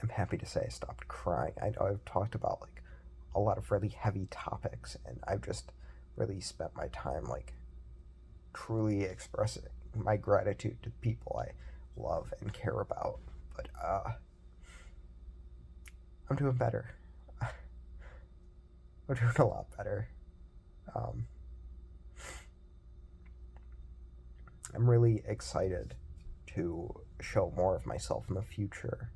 I'm happy to say I stopped crying. I know I've talked about like a lot of really heavy topics, and I've just really spent my time like truly expressing my gratitude to the people I love and care about. But I'm doing better. I'm doing a lot better. Um, I'm really excited to show more of myself in the future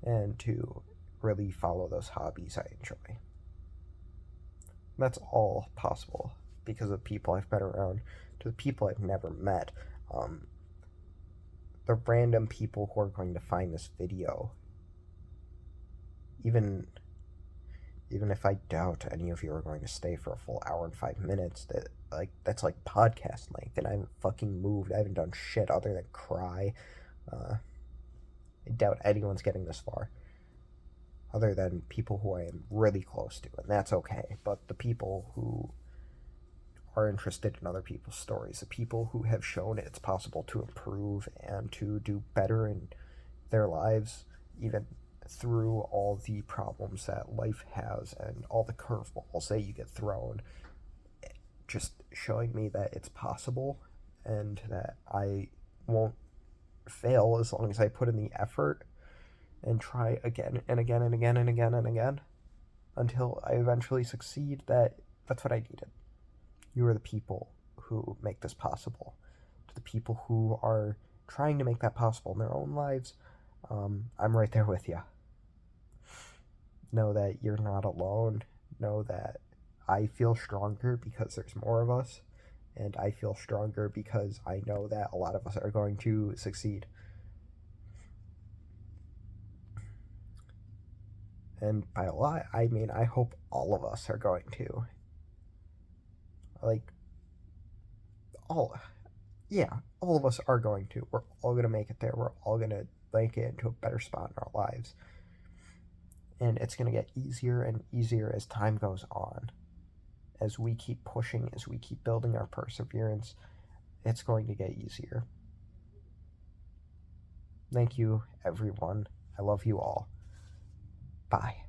and to really follow those hobbies I enjoy. That's all possible because of people I've been around, to the people I've never met. Um, the random people who are going to find this video, even if I doubt any of you are going to stay for a full 1 hour and 5 minutes, that's like podcast length, and I haven't fucking moved. I haven't done shit other than cry. I doubt anyone's getting this far, other than people who I am really close to, and that's okay. But the people who are interested in other people's stories, the people who have shown it's possible to improve and to do better in their lives, even through all the problems that life has and all the curveballs that you get thrown, just showing me that it's possible and that I won't fail as long as I put in the effort and try again and again and again and again and again until I eventually succeed. That's what I needed. You are the people who make this possible. To the people who are trying to make that possible in their own lives, I'm right there with you. Know that you're not alone. Know that I feel stronger because there's more of us, and I feel stronger because I know that a lot of us are going to succeed. And by a lot, I mean I hope all of us are going to. Like, all, yeah, all of us are going to. We're all going to make it there. We're all going to make it into a better spot in our lives. And it's going to get easier and easier as time goes on. As we keep pushing, as we keep building our perseverance, it's going to get easier. Thank you, everyone. I love you all. Bye.